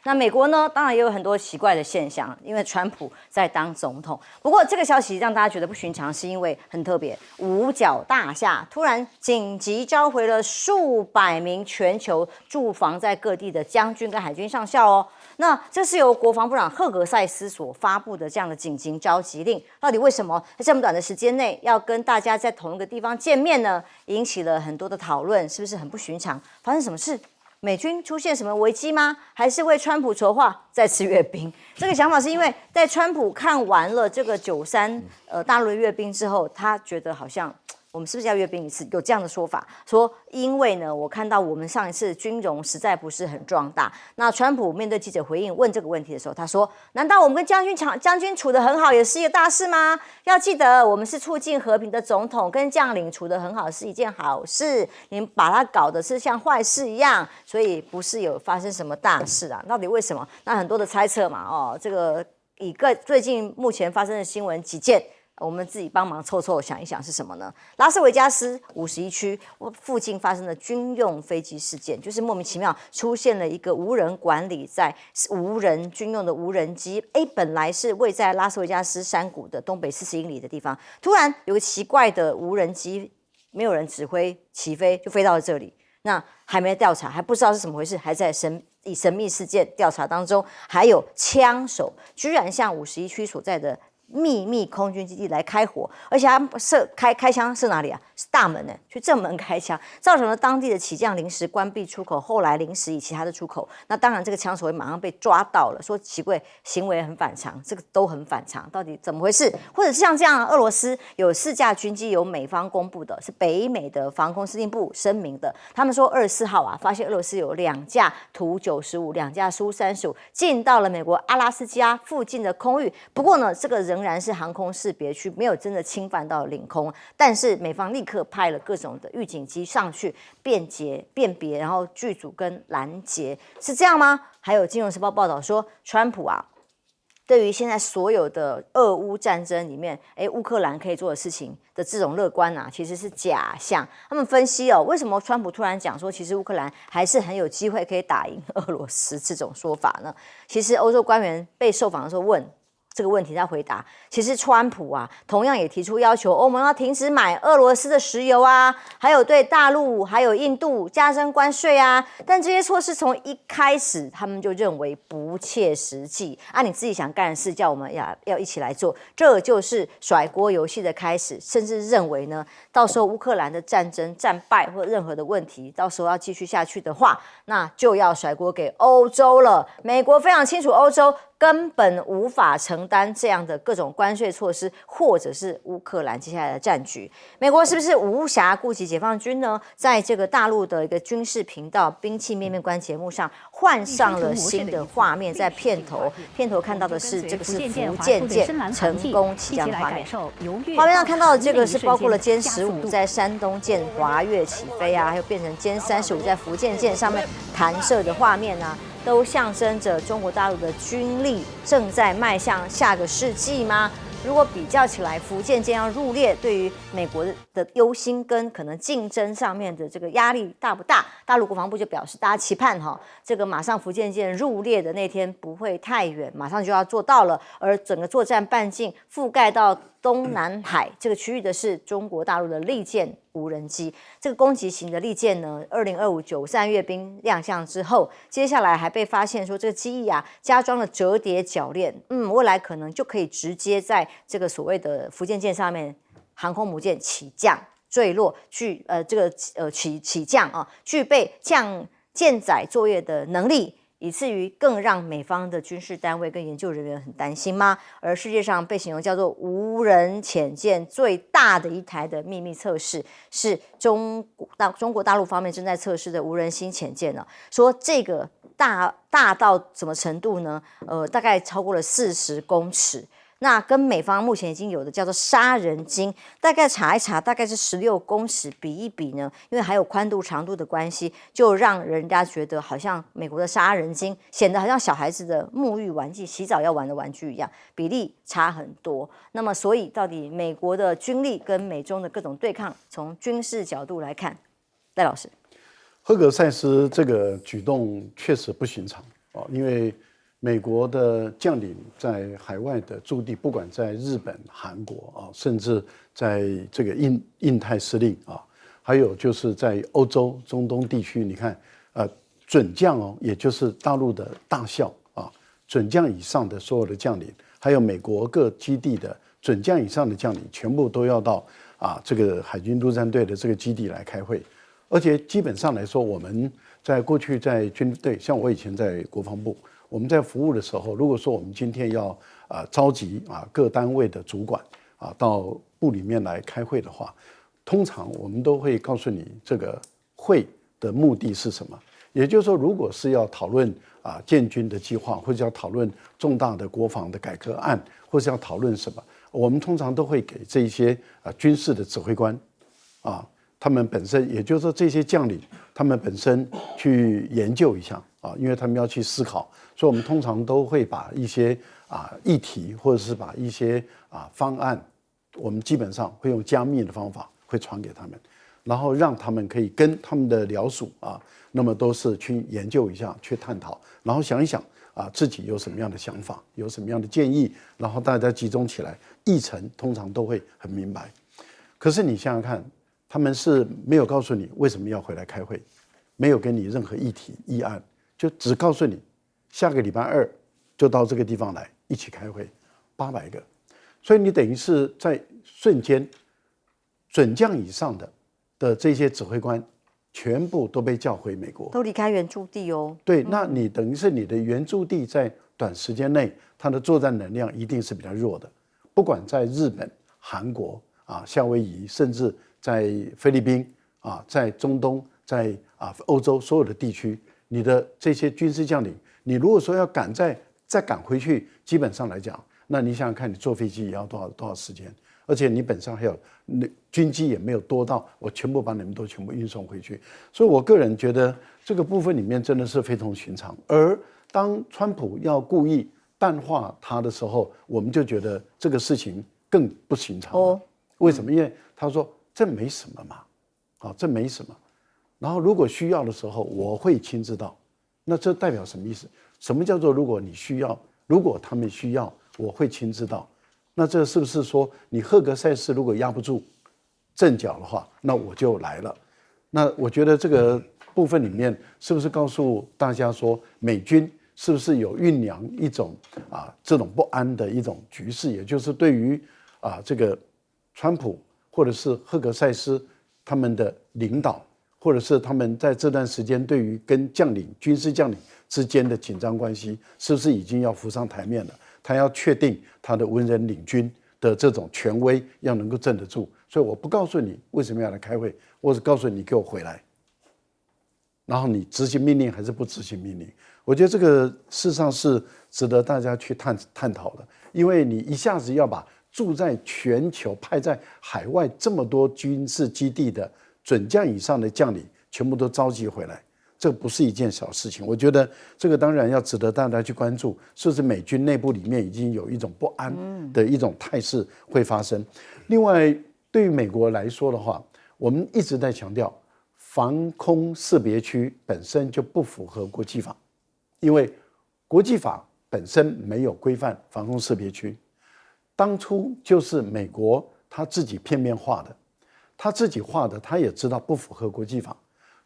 那美国呢，当然也有很多奇怪的现象，因为川普在当总统。不过这个消息让大家觉得不寻常，是因为很特别，五角大厦突然紧急召回了数百名全球驻防在各地的将军跟海军上校哦。那这是由国防部长赫格塞斯所发布的这样的紧急召集令，到底为什么在这么短的时间内要跟大家在同一个地方见面呢？引起了很多的讨论，是不是很不寻常？发生什么事？美军出现什么危机吗？还是为川普筹划再吃阅兵？这个想法是因为在川普看完了这个93大陆的阅兵之后，他觉得好像我们是不是要阅兵一次？有这样的说法，说因为呢，我看到我们上一次军容实在不是很壮大。那川普面对记者回应问这个问题的时候，他说：“难道我们跟将军处得很好也是一个大事吗？要记得，我们是促进和平的总统，跟将领处得很好是一件好事。你们把它搞得是像坏事一样，所以不是有发生什么大事啊？到底为什么？那很多的猜测嘛，哦，这个最近目前发生的新闻几件。”我们自己帮忙凑想一想是什么呢？拉斯维加斯51区附近发生的军用飞机事件，就是莫名其妙出现了一个无人管理在军用的无人机，本来是位在拉斯维加斯山谷的东北40英里的地方，突然有个奇怪的无人机，没有人指挥起飞就飞到了这里，那还没调查，还不知道是怎么回事，还在神秘事件调查当中，还有枪手居然向51区所在的秘密空军基地来开火，而且他开枪射哪里啊？是大门呢，去正门开枪，造成了当地的起降临时关闭出口，后来临时以其他的出口。那当然，这个枪手会马上被抓到了，说奇怪，行为很反常，这个都很反常，到底怎么回事？或者是像这样，俄罗斯有4架军机由美方公布的，是北美的防空司令部声明的，他们说24号啊，发现俄罗斯有2架图95、2架苏35进到了美国阿拉斯加附近的空域。不过呢，这个仍然是航空识别区，没有真的侵犯到领空。但是美方立刻派了各种的预警机上去辨别，然后剧组跟拦截，是这样吗？还有《金融时报》报道说，川普啊，对于现在所有的俄乌战争里面，乌克兰可以做的事情的这种乐观啊，其实是假象。他们分析为什么川普突然讲说，其实乌克兰还是很有机会可以打赢俄罗斯这种说法呢？其实欧洲官员被受访的时候问这个问题，他回答，其实川普啊，同样也提出要求欧盟要停止买俄罗斯的石油啊，还有对大陆还有印度加征关税啊。但这些措施从一开始他们就认为不切实际啊，你自己想干的事叫我们要一起来做，这就是甩锅游戏的开始。甚至认为呢，到时候乌克兰的战争战败或任何的问题，到时候要继续下去的话，那就要甩锅给欧洲了。美国非常清楚，欧洲根本无法承担这样的各种关税措施，或者是乌克兰接下来的战局。美国是不是无暇顾及解放军呢？在这个大陆的一个军事频道《兵器面面观》节目上，换上了新的画面，在片头看到的是这个是福建舰成功起降的画面。画面上看到的这个是包括了歼15在山东舰滑跃起飞啊，还有变成歼35在福建舰上面弹射的画面啊。都象征着中国大陆的军力正在迈向下个世纪吗？如果比较起来，福建舰要入列，对于美国的忧心跟可能竞争上面的这个压力大不大？大陆国防部就表示，大家期盼这个马上福建舰入列的那天不会太远，马上就要做到了。而整个作战半径覆盖到东南海这个区域的是中国大陆的利剑无人机。这个攻击型的利剑呢，2025 93阅兵亮相之后，接下来还被发现说这个机翼啊加装了折叠铰链，未来可能就可以直接在这个所谓的福建舰上面航空母舰起降坠落，起降啊，具备舰载作业的能力。以至于更让美方的军事单位跟研究人员很担心吗？而世界上被形容叫做无人潜舰最大的一台的秘密测试，是中国大陆方面正在测试的无人星潜舰呢。说这个大到什么程度呢？大概超过了40公尺。那跟美方目前已经有的叫做杀人鲸，大概查一查，大概是16公尺，比一比呢，因为还有宽度长度的关系，就让人家觉得好像美国的杀人鲸显得好像小孩子的沐浴玩具、洗澡要玩的玩具一样，比例差很多。那么，所以到底美国的军力跟美中的各种对抗，从军事角度来看，赖老师，赫格塞斯这个举动确实不寻常。因为美国的将领在海外的驻地，不管在日本、韩国甚至在这个印太司令还有就是在欧洲、中东地区，你看准将也就是大陆的大校准将以上的所有的将领，还有美国各基地的准将以上的将领，全部都要到这个海军陆战队的这个基地来开会。而且基本上来说，我们在过去在军队，像我以前在国防部，我们在服务的时候，如果说我们今天要召集各单位的主管到部里面来开会的话，通常我们都会告诉你这个会的目的是什么。也就是说，如果是要讨论建军的计划，或者要讨论重大的国防的改革案，或者要讨论什么，我们通常都会给这些军事的指挥官他们本身，也就是说这些将领，他们本身去研究一下因为他们要去思考，所以我们通常都会把一些议题，或者是把一些方案，我们基本上会用加密的方法会传给他们，然后让他们可以跟他们的僚属那么都是去研究一下，去探讨，然后想一想自己有什么样的想法，有什么样的建议，然后大家集中起来，议程通常都会很明白。可是你想想看，他们是没有告诉你为什么要回来开会，没有给你任何议题议案，就只告诉你下个礼拜2就到这个地方来一起开会，800个，所以你等于是在瞬间，准将以上的这些指挥官全部都被叫回美国，都离开原驻地哦。对，那你等于是你的原驻地在短时间内，它的作战能量一定是比较弱的。不管在日本、韩国夏威夷，甚至在菲律宾在中东、在欧洲所有的地区，你的这些军事将领，你如果说要再赶回去，基本上来讲，那你想想看，你坐飞机也要多少时间？而且你本身还有军机也没有多到我全部把你们都全部运送回去，所以我个人觉得这个部分里面真的是非同寻常。而当川普要故意淡化他的时候，我们就觉得这个事情更不寻常为什么？因为他说这没什么嘛，这没什么。然后如果需要的时候，我会亲自到。那这代表什么意思？什么叫做如果你需要？如果他们需要，我会亲自到。那这是不是说你赫格塞斯如果压不住阵脚的话，那我就来了？那我觉得这个部分里面是不是告诉大家说，美军是不是有酝酿一种这种不安的一种局势？也就是对于这个川普或者是赫格塞斯他们的领导，或者是他们在这段时间对于跟军事将领之间的紧张关系，是不是已经要浮上台面了？他要确定他的文人领军的这种权威要能够镇得住，所以我不告诉你为什么要来开会，我只告诉你给我回来，然后你执行命令还是不执行命令。我觉得这个事实上是值得大家去探讨的，因为你一下子要把住在全球派在海外这么多军事基地的准将以上的将领全部都召集回来，这不是一件小事情。我觉得这个当然要值得大家去关注，是不是美军内部里面已经有一种不安的一种态势会发生。另外，对于美国来说的话，我们一直在强调，防空识别区本身就不符合国际法，因为国际法本身没有规范防空识别区，当初就是美国他自己片面画的，他自己画的，他也知道不符合国际法。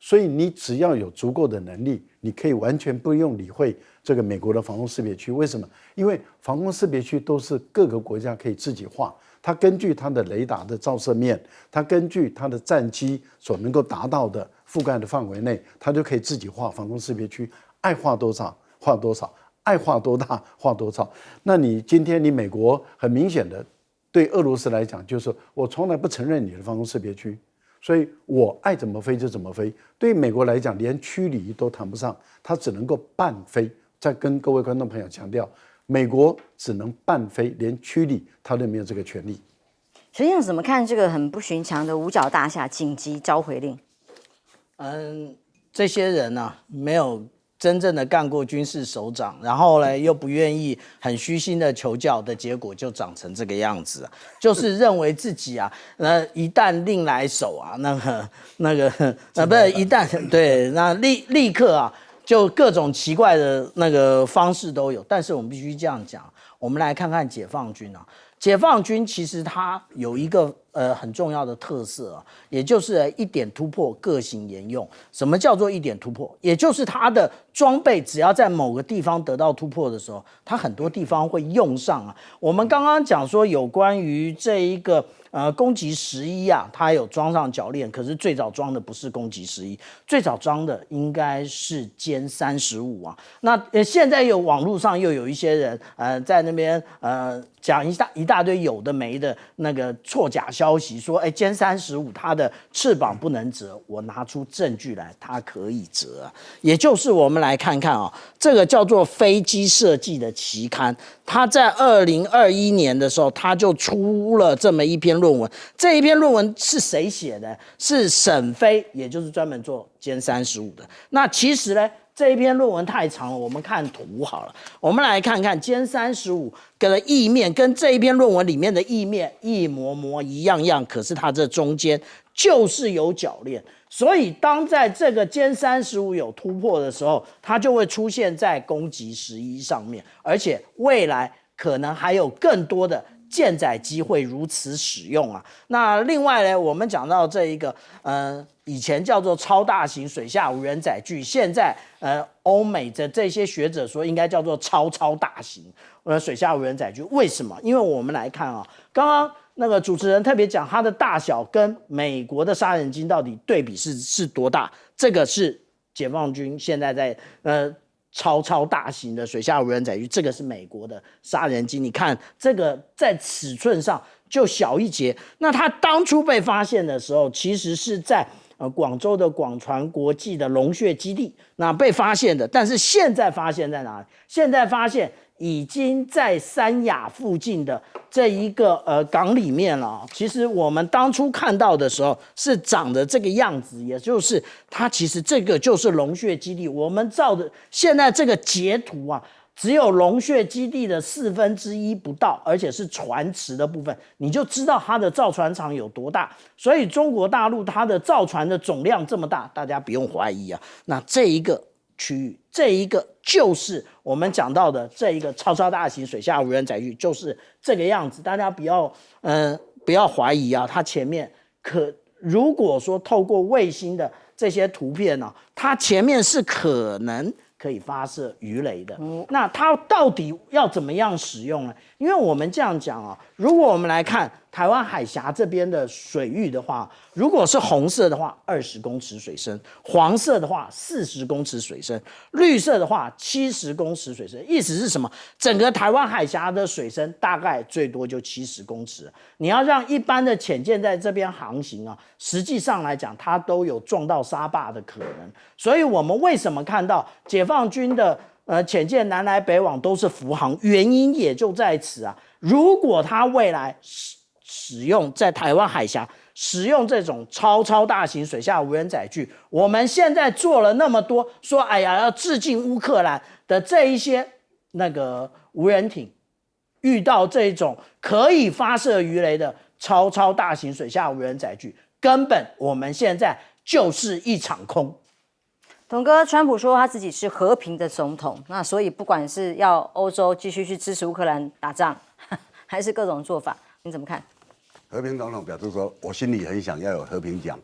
所以你只要有足够的能力，你可以完全不用理会这个美国的防空识别区。为什么？因为防空识别区都是各个国家可以自己画，它根据它的雷达的照射面，它根据它的战机所能够达到的覆盖的范围内，它就可以自己画防空识别区，爱画多少画多少，爱画多大画多少。那你今天你美国很明显的对俄罗斯来讲，就是我从来不承认你的防空识别区。所以我爱怎么飞就怎么飞。对于美国来讲，连驱离都谈不上，它只能够半飞。再跟各位观众朋友强调，美国只能半飞，连驱离它都没有这个权利。陈先生怎么看这个很不寻常的五角大厦紧急召回令？这些人没有真正的干过军事首长，然后呢又不愿意很虚心的求教的结果，就长成这个样子就是认为自己一旦令来手不是一旦对，那立刻就各种奇怪的那个方式都有。但是我们必须这样讲，我们来看看解放军啊。解放军其实它有一个很重要的特色啊，也就是一点突破，各型沿用。什么叫做一点突破？也就是它的装备只要在某个地方得到突破的时候，它很多地方会用上啊。我们刚刚讲说有关于这一个攻击11啊，它有装上铰链，可是最早装的不是攻击11，最早装的应该是歼35啊。那现在有网络上又有一些人在那边讲一大堆有的没的那个错假消息，说歼35它的翅膀不能折，我拿出证据来，它可以折啊。也就是我们来看看啊，这个叫做飞机设计的期刊，它在2021年的时候，它就出了这么一篇论文。这一篇论文是谁写的？是沈飞，也就是专门做歼35的。那其实呢，这一篇论文太长了，我们看图好了。我们来看看歼35的翼面跟这一篇论文里面的翼面一模一样，可是它这中间就是有铰链。所以当在这个歼35有突破的时候，它就会出现在攻击11上面，而且未来可能还有更多的舰载机会如此使用啊。那另外呢，我们讲到这一个以前叫做超大型水下无人载具，现在欧美的这些学者说应该叫做超大型水下无人载具。为什么？因为我们来看啊，刚刚那个主持人特别讲它的大小跟美国的杀人鲸到底对比是多大，这个是解放军现在在超大型的水下无人载具，这个是美国的杀人鲸，你看这个在尺寸上就小一截。那它当初被发现的时候，其实是在广州的广船国际的龙穴基地那被发现的，但是现在发现在哪里？现在发现已经在三亚附近的这一个港里面了。其实我们当初看到的时候是长得这个样子，也就是它其实这个就是龙穴基地。我们照的现在这个截图啊，只有龙穴基地的1/4不到，而且是船池的部分，你就知道它的造船厂有多大。所以中国大陆它的造船的总量这么大，大家不用怀疑啊。那这一个区域，这一个就是我们讲到的这一个超大型水下无人载具，就是这个样子。大家不要怀疑啊，它前面如果说透过卫星的这些图片呢，它前面是可能可以发射鱼雷的。那它到底要怎么样使用呢？因为我们这样讲啊，如果我们来看台湾海峡这边的水域的话，如果是红色的话20公尺水深，黄色的话40公尺水深，绿色的话70公尺水深。意思是什么？整个台湾海峡的水深大概最多就70公尺。你要让一般的潜舰在这边航行啊，实际上来讲它都有撞到沙坝的可能。所以我们为什么看到解放军的潜舰南来北往都是浮航，原因也就在此啊。如果它未来使用在台湾海峡使用这种超大型水下无人载具，我们现在做了那么多，说哎呀要致敬乌克兰的这一些那个无人艇，遇到这种可以发射鱼雷的超大型水下无人载具，根本我们现在就是一场空。董哥，川普说他自己是和平的总统，那所以不管是要欧洲继续去支持乌克兰打仗，还是各种做法，你怎么看？和平总统表示说，我心里很想要有和平奖，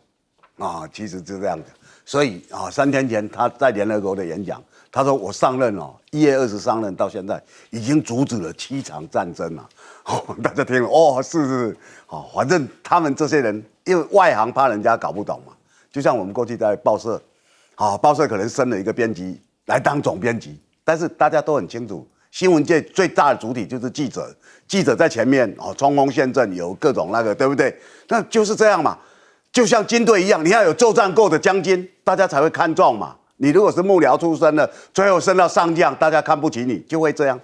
其实是这样的。所以3天前他在联合国的演讲，他说我上任1月20上任到现在，已经阻止了7场战争了。大家听了是，反正他们这些人因为外行怕人家搞不懂嘛，就像我们过去在报社。报社可能升了一个编辑来当总编辑，但是大家都很清楚，新闻界最大的主体就是记者，记者在前面冲锋陷阵，有各种那个，对不对？那就是这样嘛，就像军队一样，你要有作战过的将军，大家才会看重嘛。你如果是幕僚出身的，最后升到上将，大家看不起你，就会这样。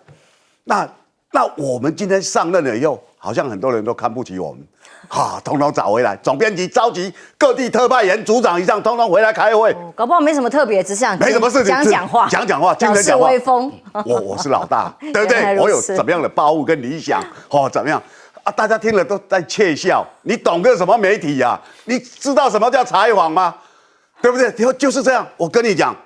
那我们今天上任了以后，好像很多人都看不起我们。统统找回来，总编辑召集各地特派员、组长以上，统统回来开会。搞不好没什么特别，只想没什么事情讲话，精神讲话。威风。我是老大，对不对？我有怎么样的抱负跟理想，怎么样啊？大家听了都在窃笑。你懂个什么媒体啊？你知道什么叫采访吗？对不对？就是这样。我跟你讲，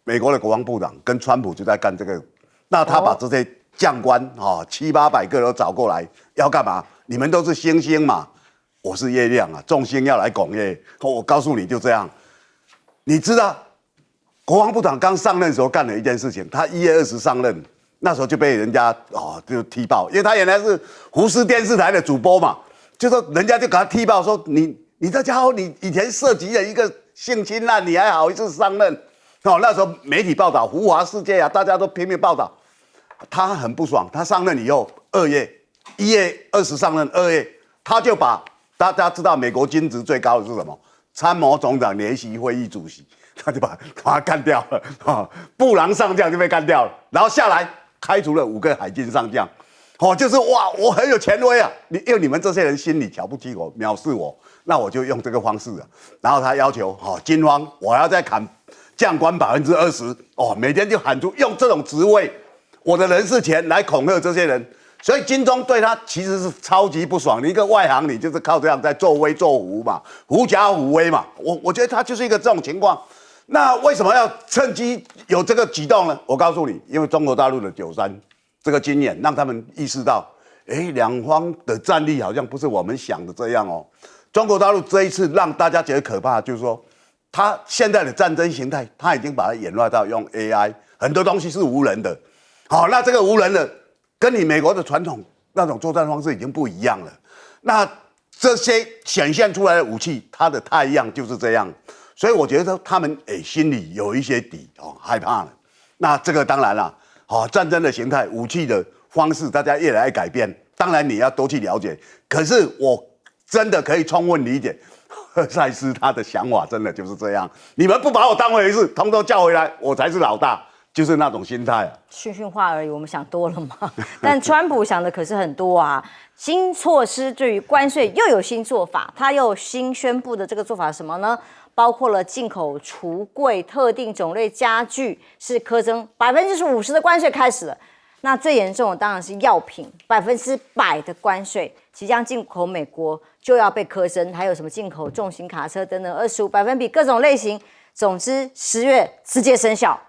美国的国防部长跟川普就在干这个，那他把这些将官700-800个都找过来，要干嘛？你们都是星星嘛，我是月亮啊，众星要来拱月。我告诉你就这样，你知道国防部长刚上任的时候干了一件事情，他1月20上任，那时候就被人家就踢爆，因为他原来是胡适电视台的主播嘛，就说人家就给他踢爆说你这家伙你以前涉及了一个性侵案，你还好意思上任？那时候媒体报道浮华世界啊，大家都拼命报道，他很不爽。他上任以后1月20上任，2月他就把大家知道美国军职最高的是什么？参谋总长联席会议主席，他就把他干掉了布朗上将就被干掉了，然后下来开除了5个海军上将。就是哇，我很有权威啊！因为你们这些人心里瞧不起我、藐视我，那我就用这个方式啊。然后他要求军方我要再砍将官20%，每天就喊出用这种职位，我的人事权来恐吓这些人。所以金钟对他其实是超级不爽。你一个外行，你就是靠这样在作威作福嘛，狐假虎威嘛。我觉得他就是一个这种情况。那为什么要趁机有这个举动呢？我告诉你，因为中国大陆的9·3这个经验，让他们意识到，两方的战力好像不是我们想的这样哦。中国大陆这一次让大家觉得可怕，就是说，他现在的战争形态，他已经把它演化到用 AI， 很多东西是无人的。那这个无人的，跟你美国的传统那种作战方式已经不一样了。那这些显现出来的武器，它的太阳就是这样。所以我觉得他们心里有一些底害怕了。那这个当然了。战争的形态、武器的方式，大家越来越改变。当然你要多去了解。可是我真的可以充分理解赫塞斯他的想法，真的就是这样。你们不把我当回事，通通叫回来，我才是老大，就是那种心态啊。训话而已，我们想多了嘛。但川普想的可是很多啊。新措施对于关税又有新做法，他又新宣布的这个做法是什么呢？包括了进口橱柜特定种类家具是苛征50%的关税开始了。那最严重的当然是药品100%的关税，即将进口美国就要被苛征，还有什么进口重型卡车等等25%各种类型。总之10月直接生效。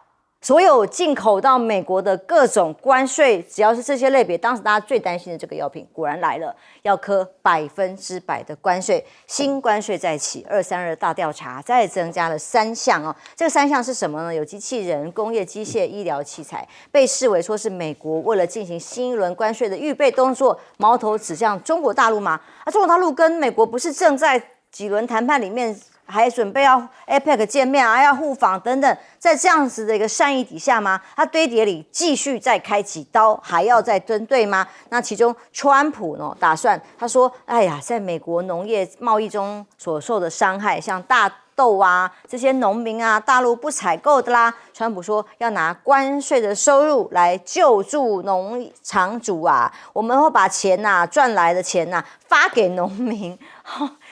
所有进口到美国的各种关税，只要是这些类别，当时大家最担心的这个药品，果然来了，要科100%的关税。新关税再起，232大调查再增加了3项哦。这个3项是什么呢？有机器人、工业机械、医疗器材，被视为说是美国为了进行新一轮关税的预备动作，矛头指向中国大陆吗？中国大陆跟美国不是正在几轮谈判里面？还准备要 APEC 见面啊，要互访等等，在这样子的一个善意底下吗？他堆叠里继续再开几刀，还要再针对吗？那其中川普呢打算，他说：“哎呀，在美国农业贸易中所受的伤害，像大豆啊这些农民啊，大陆不采购的啦。”川普说要拿关税的收入来救助农场主啊，我们会把钱赚来的钱发给农民。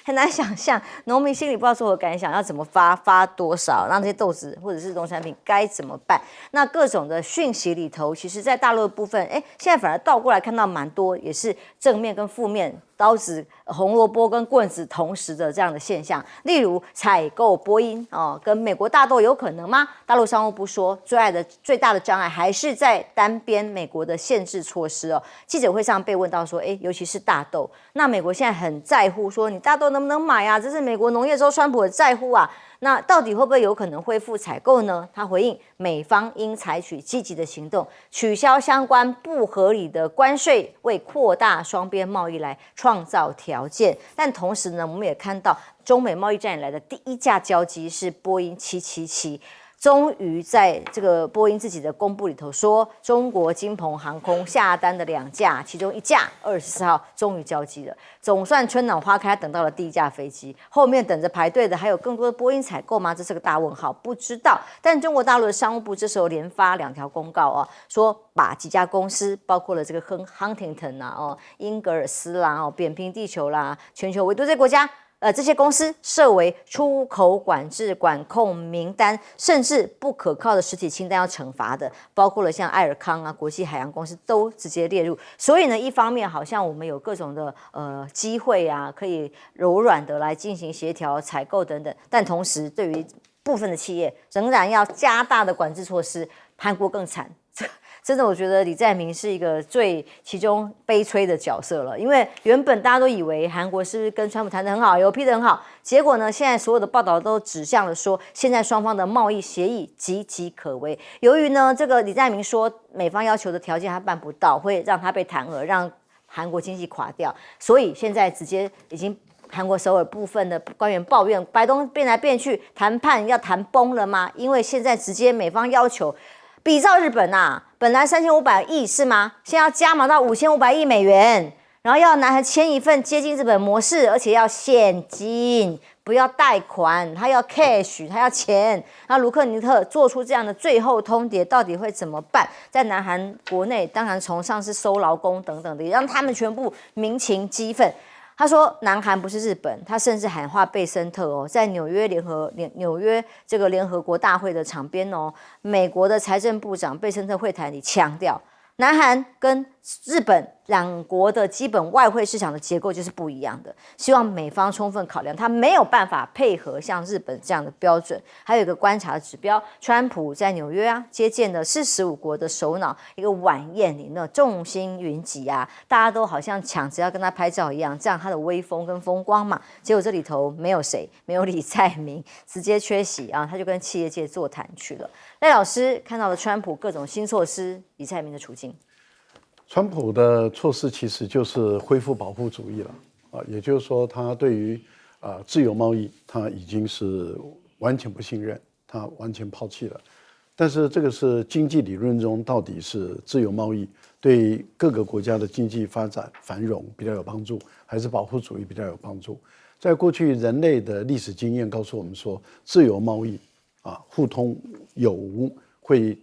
很难想象农民心里不知道作何感想，要怎么发多少，让这些豆子或者是农产品该怎么办？那各种的讯息里头，其实在大陆的部分，现在反而倒过来看到蛮多，也是正面跟负面，刀子、红萝卜跟棍子同时的这样的现象。例如采购波音跟美国大豆有可能吗？大陆商务部说，最大的障碍还是在单边美国的限制措施哦。记者会上被问到说，尤其是大豆，那美国现在很在乎说你大豆能不能买啊？这是美国农业州川普的在乎啊。那到底会不会有可能恢复采购呢？他回应，美方应采取积极的行动，取消相关不合理的关税，为扩大双边贸易来创造条件。但同时呢，我们也看到中美贸易战以来的第一架交机是波音777。终于在这个波音自己的公布里头说，中国金鹏航空下单的2架，其中1架24号终于交机了，总算春暖花开，等到了第1架飞机。后面等着排队的还有更多的波音采购吗？这是个大问号，不知道。但中国大陆的商务部这时候连发2条公告说把几家公司，包括了这个Huntington英格尔斯啦扁平地球啦，全球唯独这些国家这些公司设为出口管制管控名单，甚至不可靠的实体清单要惩罚的，包括了像爱尔康啊、国际海洋公司都直接列入。所以呢，一方面好像我们有各种的机会啊，可以柔软的来进行协调、采购等等，但同时对于部分的企业仍然要加大的管制措施。韩国更惨。真的，我觉得李在明是一个其中悲催的角色了，因为原本大家都以为韩国是不是跟川普谈得很好，有批得很好，结果呢，现在所有的报道都指向了说，现在双方的贸易协议岌岌可危。由于呢，这个李在明说美方要求的条件他办不到，会让他被弹劾，让韩国经济垮掉，所以现在直接已经。韩国首尔部分的官员抱怨，白宫变来变去，谈判要谈崩了吗？因为现在直接美方要求。比照日本啊，本来3500亿是吗？现在要加码到5500亿美元，然后要南韩签一份接近日本模式，而且要现金，不要贷款，他要 cash， 他要钱。那卢克尼特做出这样的最后通牒，到底会怎么办？在南韩国内，当然从上是收劳工等等的，也让他们全部民情激愤。他说，南韩不是日本，他甚至喊话贝森特哦，在纽约这个联合国大会的场边哦，美国的财政部长贝森特会谈里强调，南韩跟日本两国的基本外汇市场的结构就是不一样的，希望美方充分考量，他没有办法配合像日本这样的标准。还有一个观察的指标，川普在纽约啊接见的是15国的首脑，一个晚宴里呢众星云集啊，大家都好像抢着要跟他拍照一样，这样他的威风跟风光嘛。结果这里头没有谁，没有李在明，直接缺席啊，他就跟企业界座谈去了。赖老师看到了川普各种新措施，李在明的处境。川普的措施其实就是恢复保护主义了啊，也就是说，他对于自由贸易，他已经是完全不信任，他完全抛弃了。但是这个是经济理论中到底是自由贸易对各个国家的经济发展繁荣比较有帮助，还是保护主义比较有帮助？在过去人类的历史经验告诉我们说，自由贸易互通有无会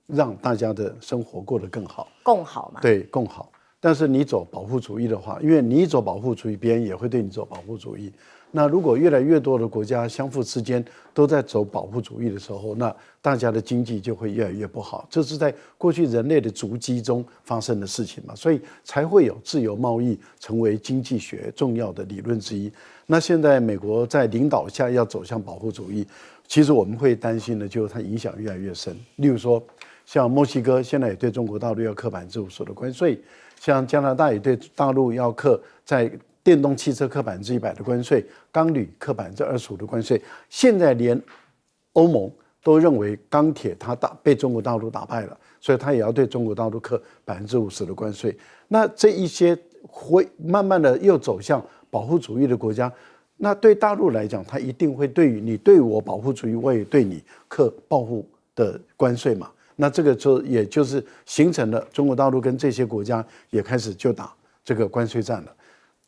让大家的生活过得更好，共好嘛？对，共好。但是你走保护主义的话，因为你走保护主义，别人也会对你走保护主义。那如果越来越多的国家相互之间都在走保护主义的时候，那大家的经济就会越来越不好。这是在过去人类的足迹中发生的事情嘛，所以才会有自由贸易成为经济学重要的理论之一。那现在美国在领导下要走向保护主义，其实我们会担心的就是它影响越来越深。例如说，像墨西哥现在也对中国大陆要课50%的关税，像加拿大也对大陆要课在电动汽车课100%的关税，钢铝课25%的关税。现在连欧盟都认为钢铁它被中国大陆打败了，所以它也要对中国大陆课50%的关税。那这一些会慢慢的又走向保护主义的国家，那对大陆来讲，它一定会对于你对我保护主义，我也对你课报复的关税嘛。那这个也就是形成了中国大陆跟这些国家也开始就打这个关税战了。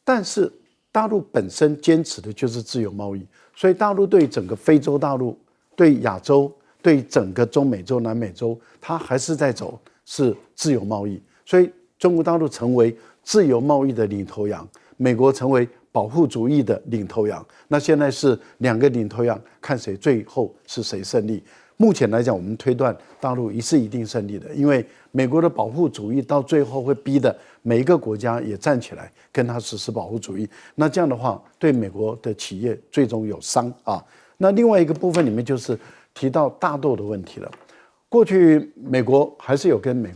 但是大陆本身坚持的就是自由贸易，所以大陆对整个非洲大陆、对亚洲、对整个中美洲、南美洲，它还是在走是自由贸易。所以中国大陆成为自由贸易的领头羊，美国成为保护主义的领头羊。那现在是两个领头羊，看谁最后是谁胜利。目前来讲，我们推断大陆是一定胜利的，因为美国的保护主义到最后会逼得每一个国家也站起来跟他实施保护主义。那这样的话，对美国的企业最终有伤啊。那另外一个部分里面就是提到大豆的问题了。过去美国还是有跟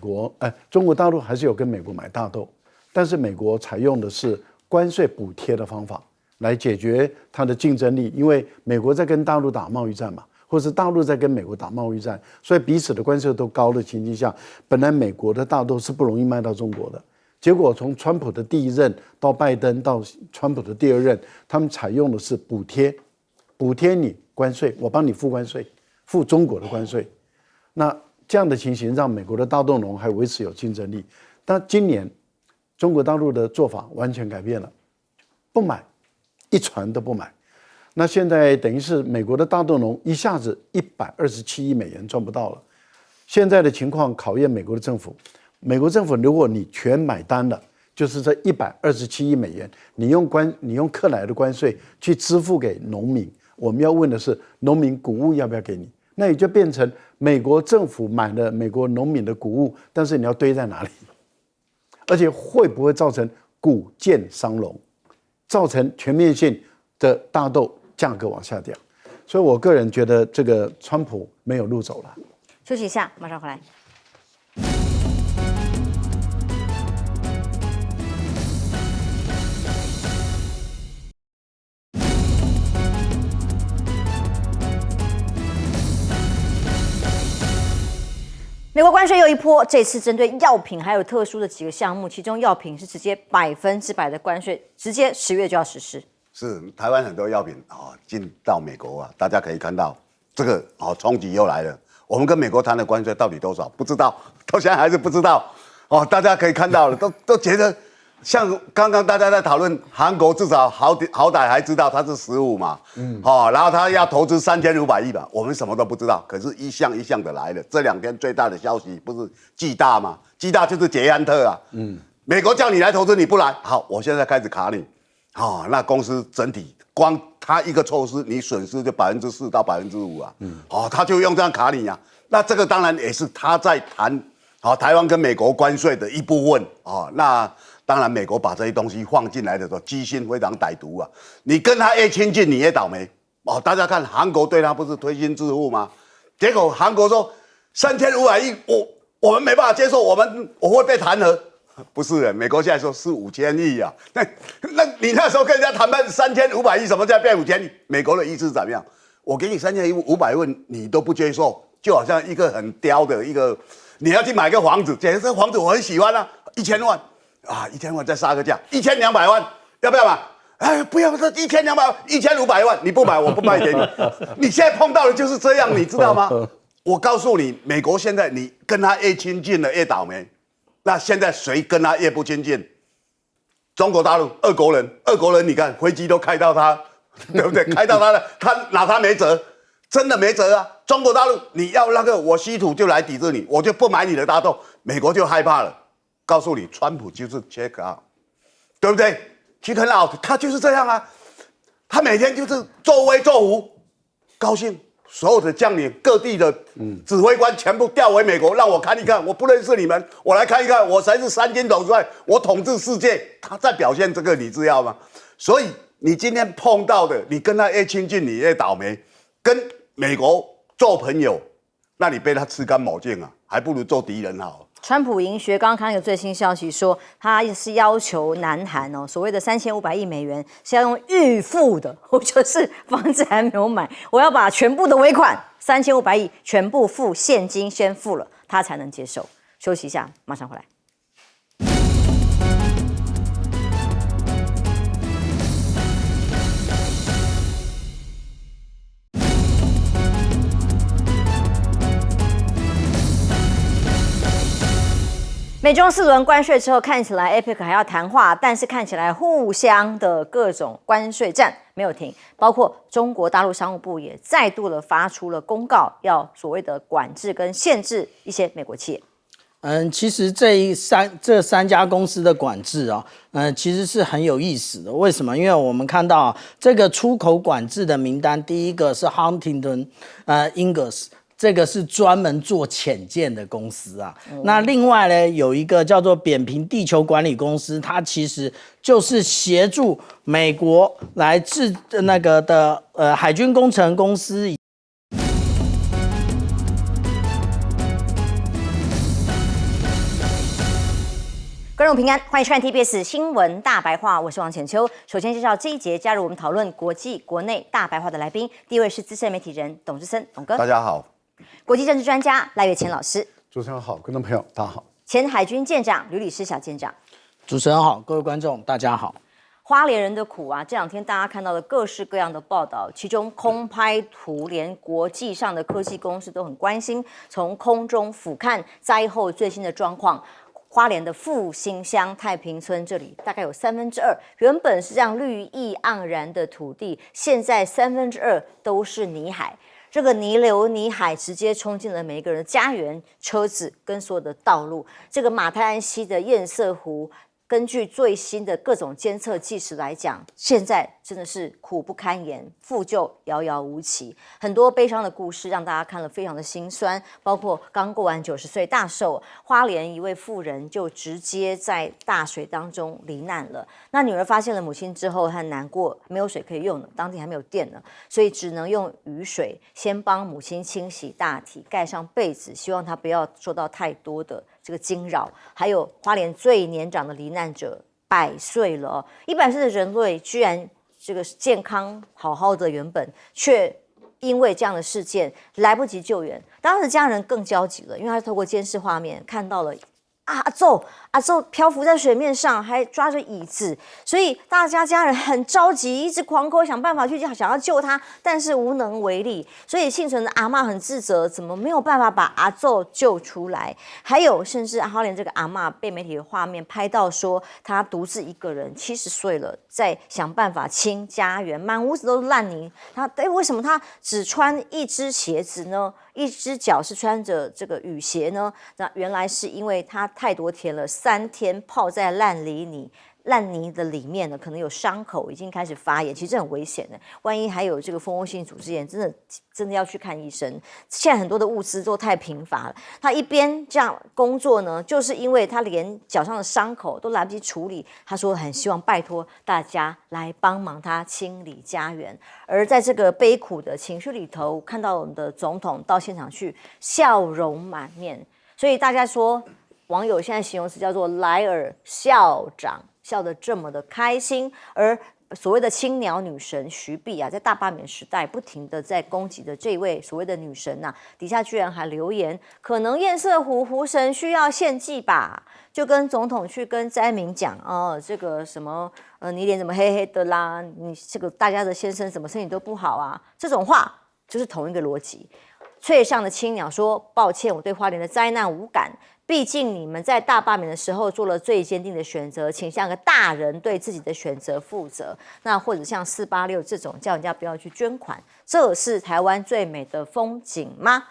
中国大陆还是有跟美国买大豆，但是美国采用的是关税补贴的方法来解决它的竞争力，因为美国在跟大陆打贸易战嘛。或是大陆在跟美国打贸易战，所以彼此的关税都高的情境下，本来美国的大豆是不容易卖到中国的。结果从川普的第一任到拜登到川普的第二任，他们采用的是补贴你关税，我帮你付关税，付中国的关税。那这样的情形让美国的大豆农还维持有竞争力。但今年中国大陆的做法完全改变了，不买，一船都不买。那现在等于是美国的大豆农一下子127亿美元赚不到了。现在的情况考验美国的政府，美国政府如果你全买单了，就是这127亿美元，你用克莱的关税去支付给农民，我们要问的是农民谷物要不要给你？那也就变成美国政府买了美国农民的谷物，但是你要堆在哪里？而且会不会造成谷贱伤农，造成全面性的大豆价格往下掉？所以我个人觉得这个川普没有路走了。休息一下，马上回来。美国关税又一波，这次针对药品还有特殊的几个项目，其中药品是直接100%的关税，直接10月就要实施。是台湾很多药品进到美国啊，大家可以看到这个冲击又来了。我们跟美国谈的关税到底多少？不知道，到现在还是不知道。大家可以看到了，都觉得像刚刚大家在讨论，韩国至少好歹还知道它是15嘛，然后他要投资3500亿吧，我们什么都不知道。可是一项一项的来了。这2天最大的消息不是暨大吗？暨大就是捷安特啊，美国叫你来投资你不来，好，我现在开始卡你。那公司整体光他一个措施，你损失就4%到5%啊，他就用这样卡你啊。那这个当然也是他在谈台湾跟美国关税的一部分那当然美国把这些东西放进来的时候，机心非常歹毒啊。你跟他越亲近，你越倒霉大家看韩国对他不是推心置腹吗？结果韩国说3500亿，我们没办法接受，我会被弹劾。不是美国现在说是5000亿啊，那你那时候跟人家谈判3500亿，什么叫变5000亿？美国的意思是怎么样？我给你3500万，你都不接受，就好像一个很刁的一个，你要去买个房子，简直这房子我很喜欢啊，1000万，1000万再杀个价，1200万，要不要买？哎，不要，这1200万，1500万，你不买我不卖给你。你现在碰到的就是这样，你知道吗？我告诉你，美国现在你跟他越亲近了越倒霉。那现在谁跟他越不亲近？中国大陆俄国人，你看飞机都开到他，对不对？开到他的，他拿他没辙，真的没辙啊！中国大陆你要那个我稀土就来抵制你，我就不买你的大豆，美国就害怕了。告诉你，川普就是 check out， 对不对 ？check out， 他就是这样啊，他每天就是作威作福，高兴。所有的将领、各地的指挥官全部调回美国，让我看一看。我不认识你们，我来看一看，我才是3军统帅，我统治世界。他在表现这个，你知道吗？所以你今天碰到的，你跟他越亲近，你越倒霉。跟美国做朋友，那你被他吃干抹净啊，还不如做敌人好。川普银学刚刚看一个最新消息说，他是要求南韩所谓的3500亿美元是要用预付的，我就是房子还没有买，我要把全部的尾款3500亿全部付现金先付了，他才能接受。休息一下，马上回来。美中4轮关税之后，看起来 APEC 还要谈话，但是看起来互相的各种关税战没有停，包括中国大陆商务部也再度的发出了公告，要所谓的管制跟限制一些美国企业。其实这三家公司的管制其实是很有意思的。为什么？因为我们看到这个出口管制的名单，第一个是 Huntington Ingalls。这个是专门做潜舰的公司啊。那另外呢，有一个叫做扁平地球管理公司，它其实就是协助美国来制那个的海军工程公司。观众平安，欢迎收看 TBS 新闻大白话，我是王浅秋。首先介绍这一节加入我们讨论国际国内大白话的来宾，第一位是资深媒体人董志森，董哥。大家好。国际政治专家赖岳谦老师。主持人好，观众朋友大家好。前海军舰长吕礼诗小舰长。主持人好，各位观众大家好。花莲人的苦啊，这2天大家看到的各式各样的报道，其中空拍图连国际上的科技公司都很关心，从空中俯瞰灾后最新的状况。花莲的复兴乡太平村这里大概有2/3，原本是这样绿意盎然的土地，现在2/3都是泥海。这个泥流泥海直接冲进了每一个人的家园、车子跟所有的道路。这个马太安溪的堰塞湖根据最新的各种监测计时来讲，现在真的是苦不堪言，复救遥遥无期。很多悲伤的故事让大家看了非常的心酸，包括刚过完90岁大寿，花莲一位妇人就直接在大水当中罹难了。那女儿发现了母亲之后，很难过，没有水可以用了，当天还没有电呢，所以只能用雨水先帮母亲清洗大体，盖上被子，希望她不要受到太多的这个惊扰。还有花莲最年长的罹难者100岁了，100岁的人类居然这个健康好好的，原本却因为这样的事件来不及救援，当时家人更焦急了，因为他透过监视画面看到了阿宙漂浮在水面上，还抓着椅子，所以大家人很着急，一直狂口想办法去想要救他，但是无能为力。所以幸存的阿嬷很自责，怎么没有办法把阿宙救出来？还有，甚至花莲这个阿嬷被媒体的画面拍到说，她独自一个人，70岁了，在想办法清家园，满屋子都是烂泥。为什么她只穿一只鞋子呢？一只脚是穿着这个雨鞋呢？那原来是因为她太多天了，3天泡在烂泥的里面呢，可能有伤口，已经开始发炎，其实这很危险的。万一还有这个蜂窝性组织炎，真的要去看医生。现在很多的物资都太贫乏了，他一边这样工作呢，就是因为他连脚上的伤口都来不及处理。他说很希望拜托大家来帮忙他清理家园。而在这个悲苦的情绪里头，看到我们的总统到现场去，笑容满面。所以大家说，网友现在形容词叫做莱尔校长，笑得这么的开心。而所谓的青鸟女神徐碧啊，在大罢免时代不停的在攻击的这位所谓的女神啊，底下居然还留言，可能堰塞湖神需要献祭吧，就跟总统去跟灾民讲这个什么你脸怎么黑黑的啦，你这个大家的先生怎么身体都不好啊，这种话就是同一个逻辑。翠上的青鸟说：“抱歉，我对花莲的灾难无感。毕竟你们在大罢免的时候做了最坚定的选择，请像个大人对自己的选择负责。那或者像486这种叫人家不要去捐款，这是台湾最美的风景吗？”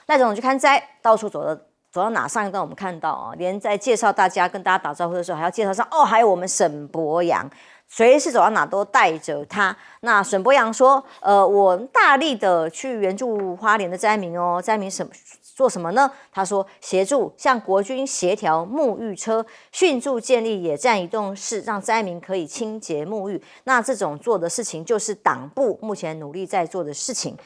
赖总统去看灾，到处走到哪？上一段我们看到连在介绍大家跟大家打招呼的时候，还要介绍上还有我们沈伯洋。随时走到哪都带着他。那沈伯洋说：“我大力的去援助花莲的灾民哦，灾民做什么呢？他说协助向国军协调沐浴车，迅速建立野战移动室，让灾民可以清洁沐浴。那这种做的事情就是党部目前努力在做的事情。”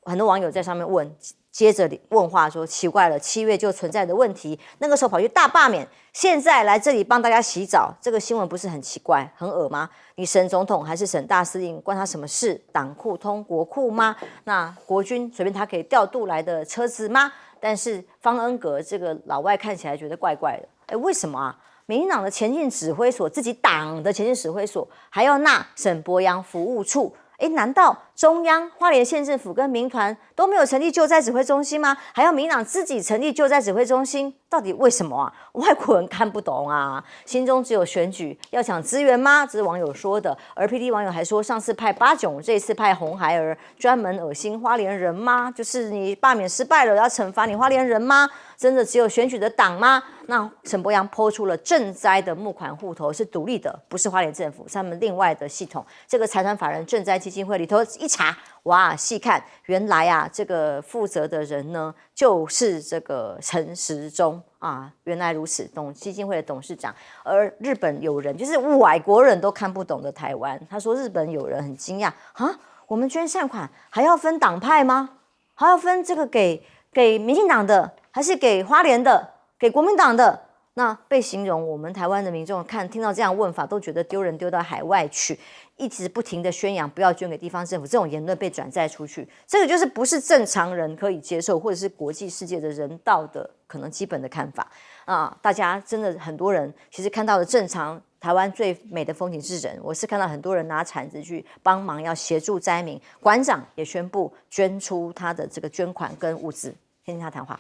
很多网友在上面问。接着问话说奇怪了，7月就存在的问题，那个时候跑去大罢免，现在来这里帮大家洗澡，这个新闻不是很奇怪、很恶吗？你省总统还是省大司令，关他什么事？党库通国库吗？那国军随便他可以调度来的车子吗？但是方恩格这个老外看起来觉得怪怪的，为什么啊？民进党的前进指挥所，自己党的前进指挥所还要纳沈伯洋服务处？难道中央、花莲县政府跟民团都没有成立救灾指挥中心吗？还要民党自己成立救灾指挥中心？到底为什么啊？外国人看不懂啊，心中只有选举，要抢资源吗？这是网友说的。而 PD 网友还说，上次派八炯，这次派红孩儿，专门恶心花莲人吗？就是你罢免失败了，要惩罚你花莲人吗？真的只有选举的党吗？那沈伯洋抛出了赈灾的募款户头是独立的，不是花莲政府，是他们另外的系统。这个财团法人赈灾基金会里头一查，哇，细看原来啊，这个负责的人呢，就是这个陈时中啊，原来如此，基金会的董事长。而日本友人，就是外国人都看不懂的台湾，他说日本友人很惊讶啊，我们捐善款还要分党派吗？还要分这个给民进党的，还是给花莲的，给国民党的？那被形容我们台湾的民众听到这样问法，都觉得丢人丢到海外去，一直不停的宣扬不要捐给地方政府，这种言论被转载出去，这个就是不是正常人可以接受，或者是国际世界的人道的可能基本的看法啊。大家真的很多人其实看到的正常。台湾最美的风景是人，我是看到很多人拿铲子去帮忙，要协助灾民。馆长也宣布捐出他的这个捐款跟物资，听听他谈话。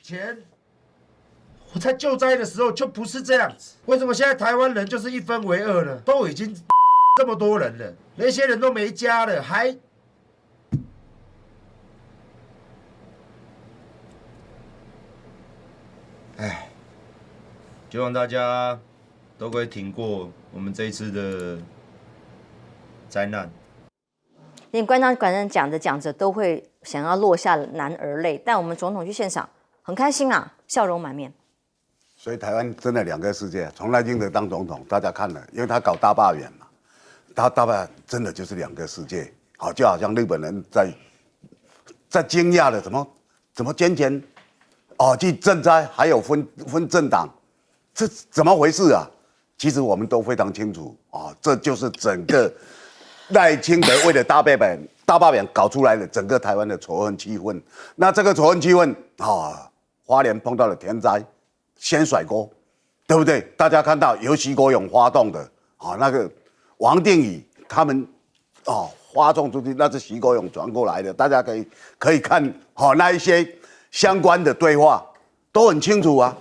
以前我在救灾的时候就不是这样子，为什么现在台湾人就是1分为2了？都已经这么多人了，那些人都没家了，还希望大家都会挺过我们这一次的灾难。连馆长讲着讲着都会想要落下男儿泪，但我们总统去现场很开心啊，笑容满面。所以台湾真的两个世界，从赖清德当总统，大家看了，因为他搞大罢免嘛，他大罢真的就是两个世界，好，就好像日本人在惊讶的怎么捐钱，去赈灾，还有分政党，这怎么回事啊？其实我们都非常清楚啊，这就是整个赖清德为了大罢免搞出来的整个台湾的仇恨气氛。那这个仇恨气氛花莲碰到了天灾。先甩锅，对不对？大家看到由徐国勇发动的那个王定宇他们发送出去，那是徐国勇传过来的，大家可以看那一些相关的对话都很清楚啊。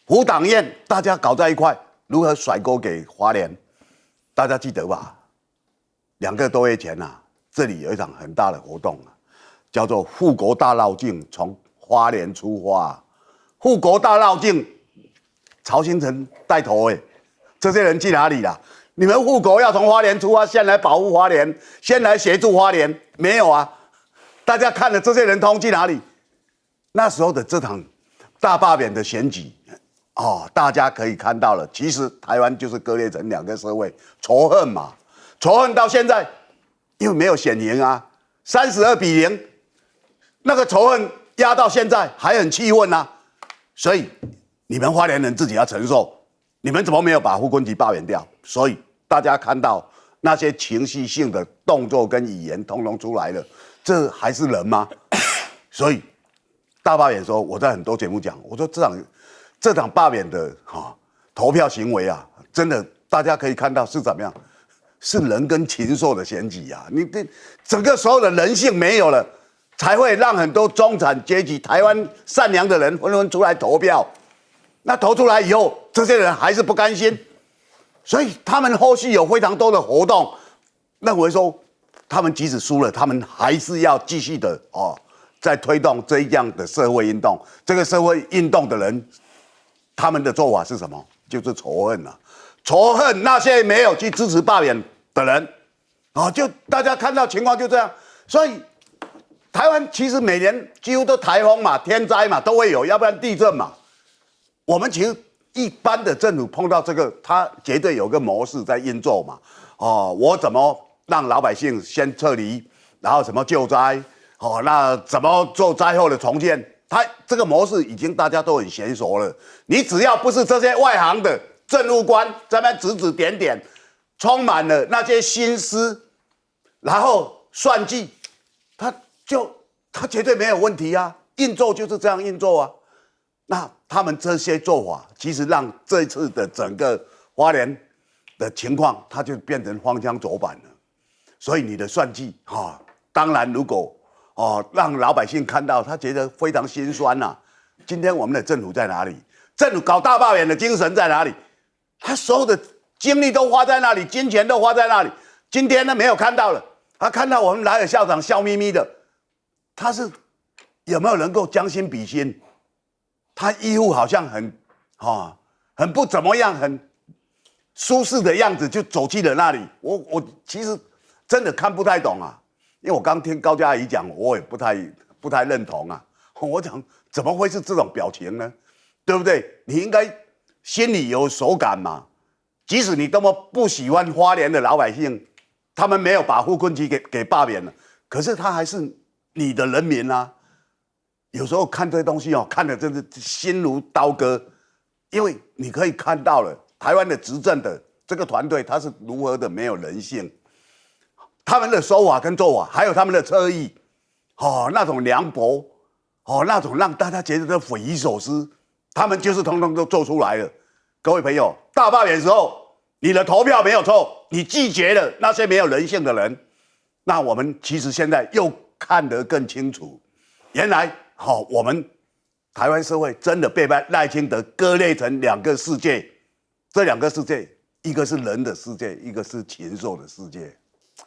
胡党宴大家搞在一块，如何甩锅给花莲？大家记得吧？2个多月前这里有一场很大的活动叫做护国大绕境，从花莲出发。护国大绕境，曹兴诚带头这些人去哪里了？你们护国要从花莲出发，先来保护花莲，先来协助花莲，没有啊？大家看了这些人通去哪里？那时候的这场大罢免的选举，大家可以看到了，其实台湾就是割裂成2个社会，仇恨嘛，仇恨到现在，因为没有选赢啊，32-0，那个仇恨压到现在还很气愤啊。所以你们花莲人自己要承受，你们怎么没有把胡昆萁罢免掉？所以大家看到那些情绪性的动作跟语言通通出来了，这还是人吗？所以大罢免的时候，我在很多节目讲，我说这场罢免的投票行为真的大家可以看到是怎么样，是人跟禽兽的选举啊！你这整个所有的人性没有了。才会让很多中产阶级、台湾善良的人纷纷出来投票。那投出来以后，这些人还是不甘心，所以他们后续有非常多的活动，认为说他们即使输了，他们还是要继续的在推动这样的社会运动。这个社会运动的人，他们的做法是什么？就是仇恨仇恨那些没有去支持罢免的人就大家看到情况就这样，所以。台湾其实每年几乎都台风嘛、天灾嘛都会有，要不然地震嘛。我们其实一般的政府碰到这个，它绝对有个模式在运作嘛。我怎么让老百姓先撤离，然后怎么救灾，那怎么做灾后的重建？它这个模式已经大家都很娴熟了。你只要不是这些外行的政务官在那指指点点，充满了那些心思，然后算计，他绝对没有问题啊！运作就是这样运作啊。那他们这些做法，其实让这次的整个花莲的情况，它就变成荒腔走板了。所以你的算计当然如果让老百姓看到，他觉得非常心酸呐。今天我们的政府在哪里？政府搞大罢免的精神在哪里？他所有的精力都花在那里，金钱都花在那里。今天呢没有看到了，他看到我们莱尔校长笑眯眯的。他是有没有能够将心比心？他医护好像很不怎么样，很舒适的样子就走去了那里。我其实真的看不太懂啊，因为我刚听高嘉阿姨讲，我也不太认同啊。我讲怎么会是这种表情呢？对不对？你应该心里有手感嘛。即使你多么不喜欢花莲的老百姓，他们没有把胡昆萁给罢免了，可是他还是。你的人民啊，有时候看这些东西看得真是心如刀割，因为你可以看到了台湾的执政的这个团队，他是如何的没有人性，他们的手法跟做法，还有他们的侧翼，那种凉薄，那种让大家觉得匪夷所思，他们就是通通都做出来了。各位朋友，大罢免的时候，你的投票没有错，你拒绝了那些没有人性的人，那我们其实现在又。看得更清楚，原来我们台湾社会真的被赖清德割裂成2个世界，这2个世界，一个是人的世界，一个是禽兽的世界。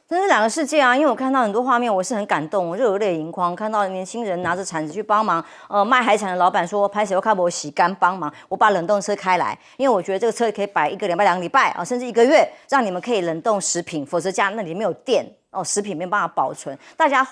真是两个世界啊！因为我看到很多画面，我是很感动，热泪盈眶。看到年轻人拿着铲子去帮忙，卖海产的老板说：“拍谁要看我洗干帮忙，我把冷冻车开来，因为我觉得这个车可以摆1个礼拜、2个礼拜啊，甚至1个月，让你们可以冷冻食品，否则家那里没有电。”食品没办法保存，大家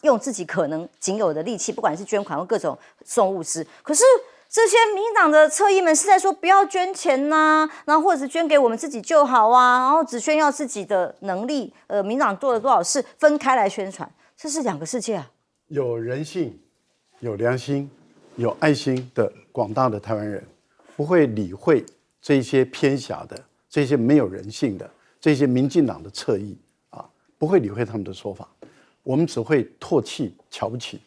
用自己可能仅有的力气，不管是捐款或各种送物资。可是这些民进党的侧翼们是在说不要捐钱呐，然后或者是捐给我们自己就好啊，然后只炫耀自己的能力。民进党做了多少事，分开来宣传，这是两个世界啊。有人性、有良心、有爱心的广大的台湾人，不会理会这些偏狭的、这些没有人性的、这些民进党的侧翼。不会理会他们的说法，我们只会唾弃、瞧不起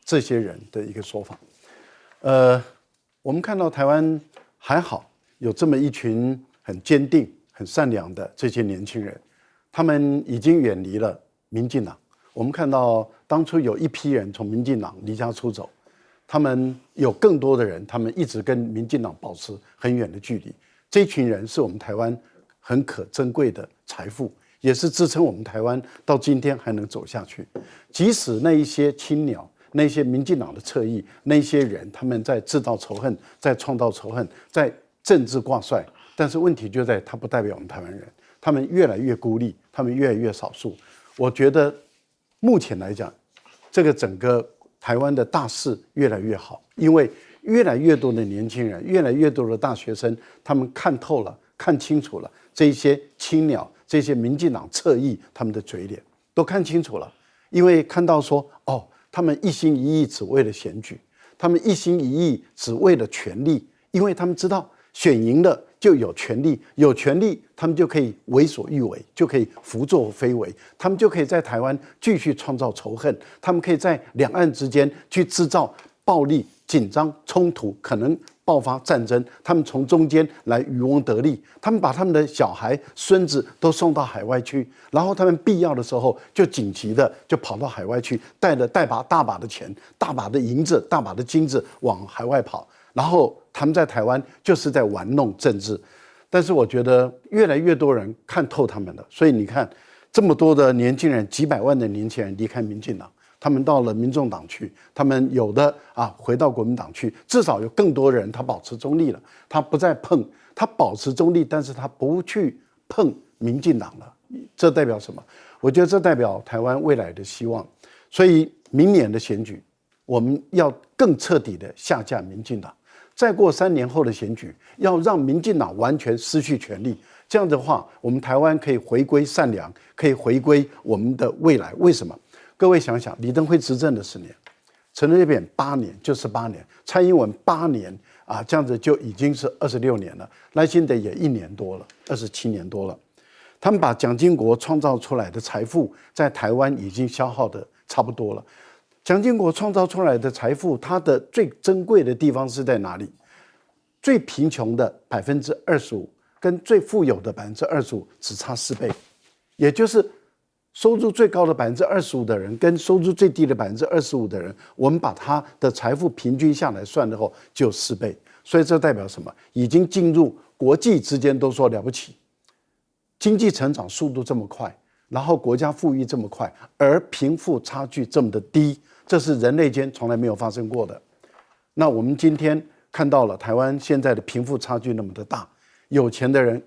这些人的一个说法。我们看到台湾还好，有这么一群很坚定、很善良的这些年轻人，他们已经远离了民进党。我们看到当初有一批人从民进党离家出走，他们有更多的人，他们一直跟民进党保持很远的距离。这群人是我们台湾很可珍贵的财富。也是支撑我们台湾到今天还能走下去。即使那一些青鸟、那些民进党的侧翼、那些人，他们在制造仇恨，在创造仇恨，在政治挂帅，但是问题就在他不代表我们台湾人，他们越来越孤立，他们越来越少数。我觉得目前来讲，这个整个台湾的大势越来越好，因为越来越多的年轻人，越来越多的大学生，他们看透了、看清楚了这些青鸟。这些民进党侧翼他们的嘴脸都看清楚了，因为看到说他们一心一意只为了选举，他们一心一意只为了权力，因为他们知道选赢了就有权力，有权力他们就可以为所欲为，就可以胡作非为，他们就可以在台湾继续创造仇恨，他们可以在两岸之间去制造暴力、紧张、冲突，可能爆发战争，他们从中间来渔翁得利，他们把他们的小孩、孙子都送到海外去，然后他们必要的时候就紧急的就跑到海外去，带大把的钱、大把的银子、大把的金子往海外跑，然后他们在台湾就是在玩弄政治。但是我觉得越来越多人看透他们了，所以你看这么多的年轻人，几百万的年轻人离开民进党。他们到了民众党去，他们有的回到国民党去，至少有更多人他保持中立了，他不再碰，他保持中立，但是他不去碰民进党了。这代表什么？我觉得这代表台湾未来的希望。所以明年的选举，我们要更彻底的下架民进党。再过3年后的选举，要让民进党完全失去权力。这样的话，我们台湾可以回归善良，可以回归我们的未来。为什么？各位想想，李登辉执政的10年，陈水扁8年就18年，蔡英文8年这样子就已经是26年了，赖清德也1年多了，27年多了。他们把蒋经国创造出来的财富，在台湾已经消耗的差不多了。蒋经国创造出来的财富，它的最珍贵的地方是在哪里？最贫穷的25%跟最富有的25%只差4倍，也就是收入最高的25%的人跟收入最低的25%的人，我们把他的财富平均下来算的话，就4倍。所以这代表什么？已经进入国际之间都说了不起，经济成长速度这么快，然后国家富裕这么快，而贫富差距这么的低，这是人类间从来没有发生过的。那我们今天看到了台湾现在的贫富差距那么的大，有钱的人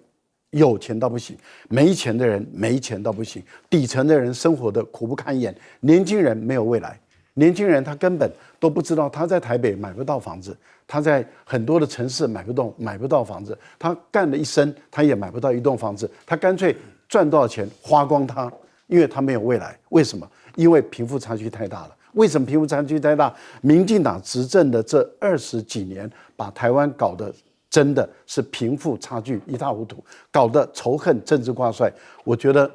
有钱到不行，没钱的人没钱到不行，底层的人生活的苦不堪言，年轻人没有未来，年轻人他根本都不知道他在台北买不到房子，他在很多的城市买不到房子，他干了一生他也买不到一栋房子，他干脆赚多少钱花光它，因为他没有未来。为什么？因为贫富差距太大了。为什么贫富差距太大？民进党执政的这20几年，把台湾搞得真的是贫富差距一塌糊涂，搞得仇恨政治挂帅。我觉得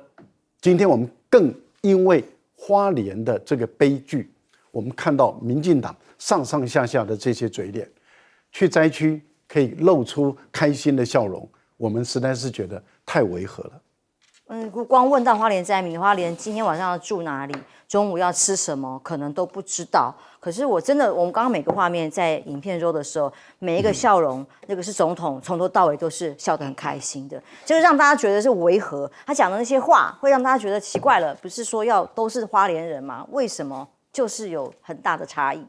今天我们更因为花莲的这个悲剧，我们看到民进党上上下下的这些嘴脸，去灾区可以露出开心的笑容，我们实在是觉得太违和了。光问到花莲灾民的话，连今天晚上要住哪里，中午要吃什么，可能都不知道。可是我们刚刚每个画面在影片中的时候，每一个笑容，那个是总统从头到尾都是笑得很开心的，这个让大家觉得是违和。他讲的那些话会让大家觉得奇怪了，不是说都是花莲人吗？为什么就是有很大的差异？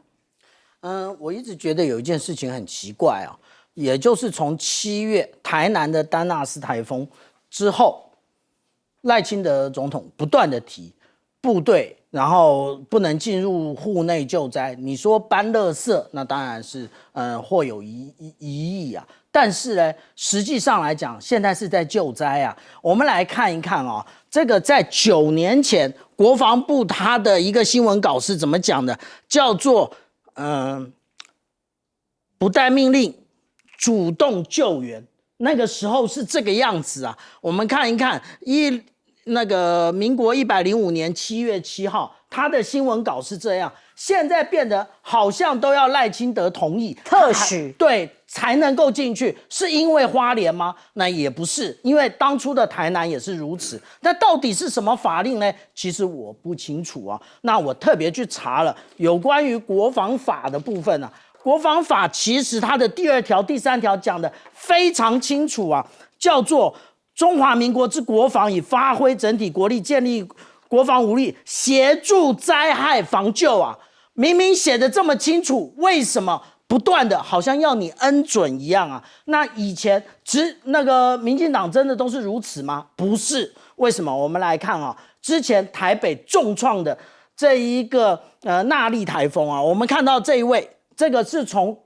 我一直觉得有一件事情很奇怪啊，也就是从7月台南的丹纳斯台风之后，赖清德总统不断的提部队，然后不能进入户内救灾。你说搬垃圾，那当然是或有疑义啊。但是呢，实际上来讲，现在是在救灾啊。我们来看一看啊，这个在9年前，国防部他的一个新闻稿是怎么讲的？叫做不待命令，主动救援。那个时候是这个样子啊。我们看一看民国105年7月7号，他的新闻稿是这样。现在变得好像都要赖清德同意特许对才能够进去，是因为花莲吗？那也不是，因为当初的台南也是如此。那到底是什么法令呢？其实我不清楚啊。那我特别去查了有关于国防法的部分啊。国防法其实它的第2条、第3条讲的非常清楚啊，叫做中华民国之国防以发挥整体国力，建立国防武力，协助灾害防救啊。明明写的这么清楚，为什么不断的好像要你恩准一样啊？那以前民进党真的都是如此吗？不是。为什么？我们来看啊，之前台北重创的这一个纳莉台风啊，我们看到这一位，这个是从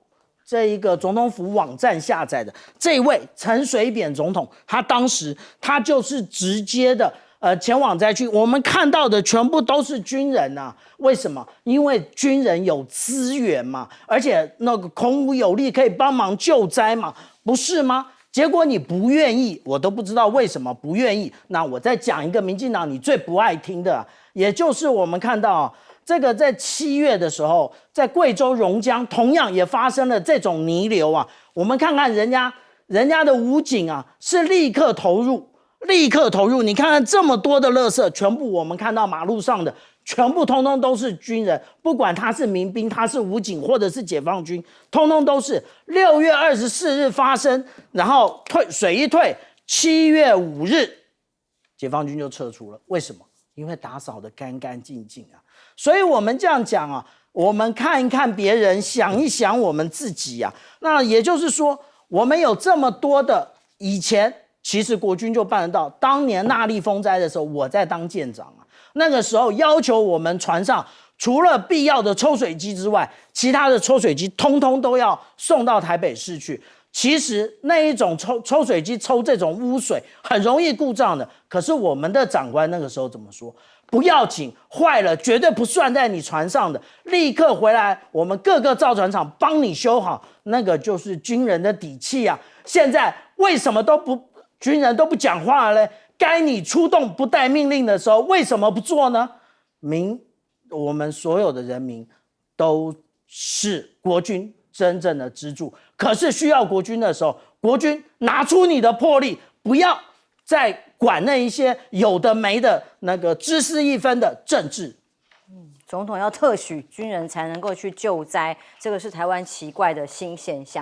这一个总统府网站下载的，这一位陈水扁总统，他当时他就是直接的前往灾区，我们看到的全部都是军人啊。为什么？因为军人有资源嘛，而且那个孔武有力，可以帮忙救灾嘛，不是吗？结果你不愿意，我都不知道为什么不愿意。那我再讲一个民进党你最不爱听的，也就是我们看到这个在7月的时候，在贵州榕江同样也发生了这种泥流啊。我们看看人家的武警啊，是立刻投入。你看看这么多的垃圾，全部我们看到马路上的，全部通通都是军人，不管他是民兵，他是武警，或者是解放军，通通都是。6月24日发生，然后水一退，7月5日，解放军就撤出了。为什么？因为打扫得干干净净啊。所以我们这样讲啊，我们看一看别人，想一想我们自己啊。那也就是说，我们有这么多的以前。其实国军就办得到。当年纳莉风灾的时候，我在当舰长啊。那个时候要求我们船上除了必要的抽水机之外，其他的抽水机通通都要送到台北市去。其实那一种抽水机抽这种污水很容易故障的，可是我们的长官那个时候怎么说？不要紧，坏了绝对不算在你船上的，立刻回来，我们各个造船厂帮你修好。那个就是军人的底气啊。现在为什么军人都不讲话了呢？该你出动不待命令的时候，为什么不做呢？我们所有的人民都是国军真正的支柱，可是需要国军的时候，国军拿出你的魄力，不要再管那一些有的没的那个知识一分的政治。总统要特许军人才能够去救灾，这个是台湾奇怪的新现象。